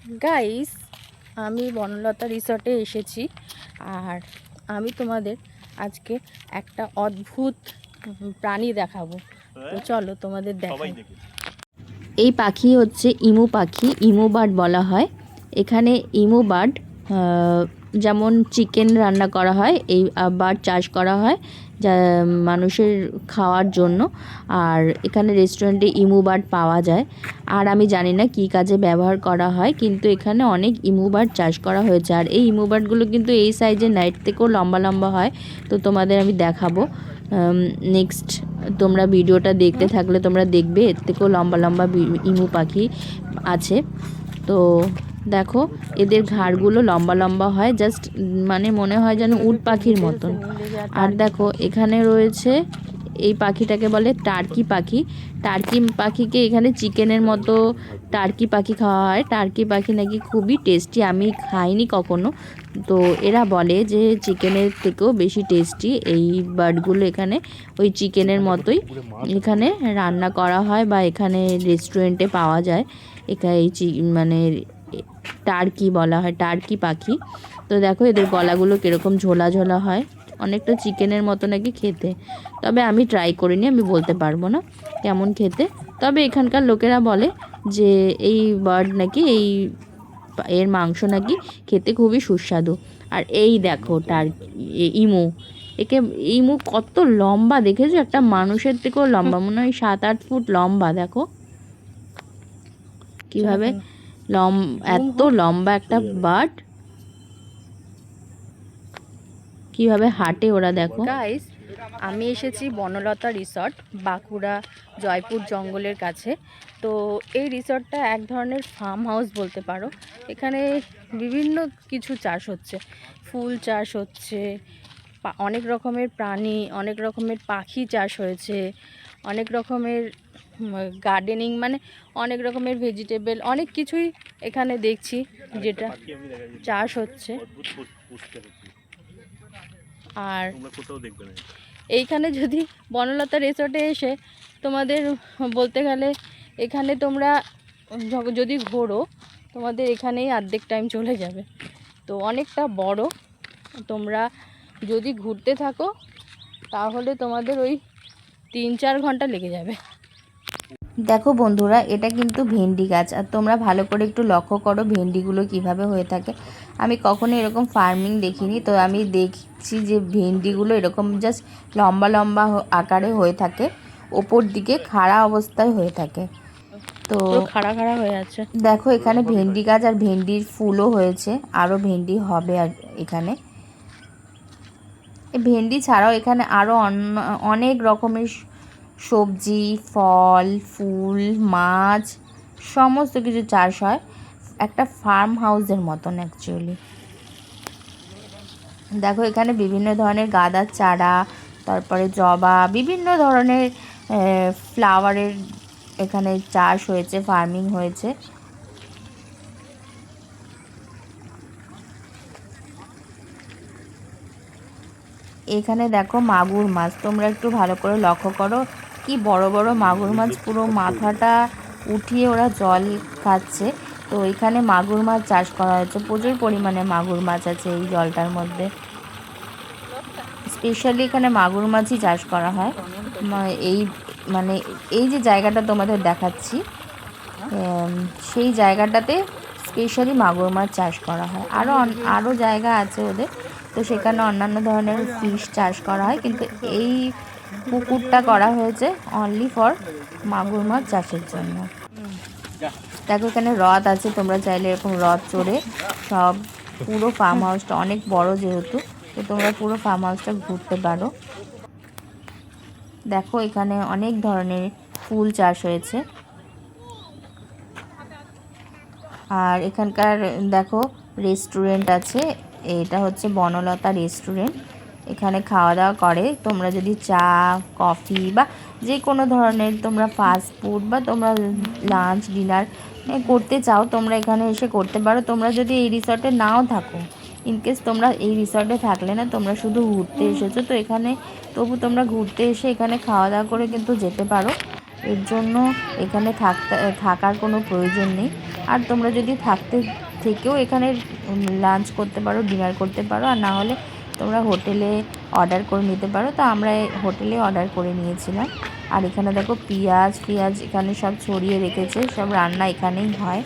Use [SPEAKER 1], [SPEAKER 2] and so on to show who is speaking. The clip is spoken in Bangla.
[SPEAKER 1] গাইস, আমি বনলতা রিসর্টে এসেছি। আর আমি তোমাদের আজকে একটা অদ্ভুত প্রাণী দেখাবো। তো চলো তোমাদের দেখাই। এই পাখি হচ্ছে ইমু পাখি, ইমু বার্ড বলা হয়। এখানে ইমু বার্ড যেমন চিকেন রান্না করা হয়, এই বার্ড চাষ করা হয় যা মানুষের খাওয়ার জন্য। আর এখানে রেস্টুরেন্টে ইমু বার্ড পাওয়া যায়। আর আমি জানি না কী কাজে ব্যবহার করা হয়, কিন্তু এখানে অনেক ইমু বার্ড চাষ করা হয়েছে। আর এই ইমু বার্ডগুলো কিন্তু এই সাইজের নাইট থেকেও লম্বা লম্বা হয়। তো তোমাদের আমি দেখাবো নেক্সট। তোমরা ভিডিওটা দেখতে থাকলে তোমরা দেখবে এর থেকেও লম্বা লম্বা ইমু পাখি আছে। তো দেখো, এদের ঘাড়গুলো লম্বা লম্বা হয়, জাস্ট মানে মনে হয় যেন উট পাখির মতন। আর দেখো এখানে রয়েছে, এই পাখিটাকে বলে টার্কি পাখি। টার্কি পাখিকে এখানে চিকেনের মতো টার্কি পাখি খাওয়া হয়। টার্কি পাখি নাকি খুবই টেস্টি, আমি খাইনি কখনো। তো এরা বলে যে চিকেনের থেকেও বেশি টেস্টি এই বার্ডগুলো। এখানে ওই চিকেনের মতোই এখানে রান্না করা হয় বা এখানে রেস্টুরেন্টে পাওয়া যায়। এখানে এই মানে টার্কি বলা হয়, টার্কি পাখি। তো দেখো এদের গলাগুলো কীরকম ঝোলা ঝোলা হয়, অনেকটা চিকেনের মতো নাকি খেতে। তবে আমি ট্রাই করিনি, আমি বলতে পারবো না কেমন খেতে। তবে এখানকার লোকেরা বলে যে এই বার্ড নাকি এর মাংস নাকি খেতে খুবই সুস্বাদু। আর এই দেখো ইমু, ইমু কত লম্বা দেখেছো, একটা মানুষের থেকেও লম্বা, মনে হয় 7-8 ফুট লম্বা। দেখো কিভাবে এত লম্বা একটা বার্ড কিভাবে হাঁটে ওরা, দেখো। গাইস, আমি এসেছি বনলতা রিসর্ট, বাঁকুড়া জয়পুর জঙ্গলের কাছে। তো এই রিসর্টটা এক ধরনের ফার্ম হাউস বলতে পারো। এখানে বিভিন্ন কিছু চাষ হচ্ছে, ফুল চাষ হচ্ছে, অনেক রকমের প্রাণী, অনেক রকমের পাখি চাষ হয়েছে, অনেক রকমের গার্ডেনিং, মানে অনেক রকমের ভেজিটেবল, অনেক কিছুই এখানে দেখছি যেটা চাষ হচ্ছে। আর এইখানে যদি বনলতা রিসর্টে এসে তোমাদের বলতে গেলে, এখানে তোমরা যদি ঘোরো তোমাদের এখানেই অর্ধেক টাইম চলে যাবে। তো অনেকটা বড়, তোমরা যদি ঘুরতে থাকো তাহলে তোমাদের ওই 3-4 ঘন্টা লেগে যাবে। দেখো বন্ধুরা, এটা কিন্তু ভেন্ডি গাছ। আর তোমরা ভালো করে একটু লক্ষ্য করো ভেন্ডিগুলো কিভাবে হয়ে থাকে। আমি কখনো এরকম ফার্মিং দেখিনি। তো আমি দেখছি যে ভেন্ডিগুলো এরকম জাস্ট লম্বা লম্বা আকারে হয়ে থাকে, ওপর দিকে খাড়া অবস্থায় হয়ে থাকে। তো খাড়া খাড়া হয়ে আছে। দেখো এখানে ভেন্ডি গাছ, আর ভেন্ডির ফুলও হয়েছে, আরও ভেন্ডি হবে। আর এখানে ভেন্ডি ছাড়াও এখানে আরও অনেক রকমের সবজি, ফল, ফুল, মাছ, সমস্ত কিছু চাষ হয়। একটা ফার্ম হাউসের মতন অ্যাকচুয়ালি। দেখো এখানে বিভিন্ন ধরনের গাঁদার চারা, তারপরে জবা, বিভিন্ন ধরনের ফ্লাওয়ারের এখানে চাষ হয়েছে, ফার্মিং হয়েছে। এখানে দেখো মাগুর মাছ, তোমরা একটু ভালো করে লক্ষ্য করো, কি বড় বড় মাগুর মাছ, পুরো মাথাটা উঠিয়ে ওরা জল খাচ্ছে। তো এখানে মাগুর মাছ চাষ করা হয়েছে, প্রচুর পরিমাণে মাগুর মাছ আছে এই জলটার মধ্যে। স্পেশালি এখানে মাগুর মাছই চাষ করা হয়। এই মানে এই যে জায়গাটা তোমাদের দেখাচ্ছি, সেই জায়গাটাতে স্পেশালি মাগুর মাছ চাষ করা হয়। আরও জায়গা আছে ওদের, তো সেখানে অন্যান্য ধরনের ফিশ চাষ করা হয়, কিন্তু এই পুকুরটা করা হয়েছে অনলি ফর মাগুর মাছ চাষের জন্য। দেখো এখানে হ্রদ আছে, তোমরা চাইলে এরকম হ্রদ চড়ে সব পুরো ফার্ম হাউসটা অনেক বড় যেহেতু, তো তোমরা পুরো ফার্ম হাউসটা ঘুরতে পারো। দেখো এখানে অনেক ধরনের ফুল চাষ হয়েছে। আর এখানকার দেখো রেস্টুরেন্ট আছে, এটা হচ্ছে বনলতা রেস্টুরেন্ট। এখানে খাওয়া দাওয়া করে, তোমরা যদি চা, কফি বা যে কোনো ধরনের তোমরা ফাস্ট ফুড বা তোমরা লাঞ্চ ডিনার করতে চাও, তোমরা এখানে এসে করতে পারো। তোমরা যদি এই রিসর্টে নাও থাকো, ইনকেস তোমরা এই রিসর্টে থাকলে না, তোমরা শুধু ঘুরতে এসেছো, তো এখানে তবু তোমরা ঘুরতে এসে এখানে খাওয়া দাওয়া করে কিন্তু যেতে পারো। এর জন্য এখানে থাকার কোনো প্রয়োজন নেই। আর তোমরা যদি থাকতে থেকেও এখানে লাঞ্চ করতে পারো, ডিনার করতে পারো, আর না হলে তোমরা হোটেলে অর্ডার করে নিতে পারো। তো আমরা হোটেলে অর্ডার করে নিয়েছিলাম। আর এখানে দেখো পেঁয়াজ এখানে সব ছড়িয়ে রেখেছে, সব রান্না এখানেই হয়।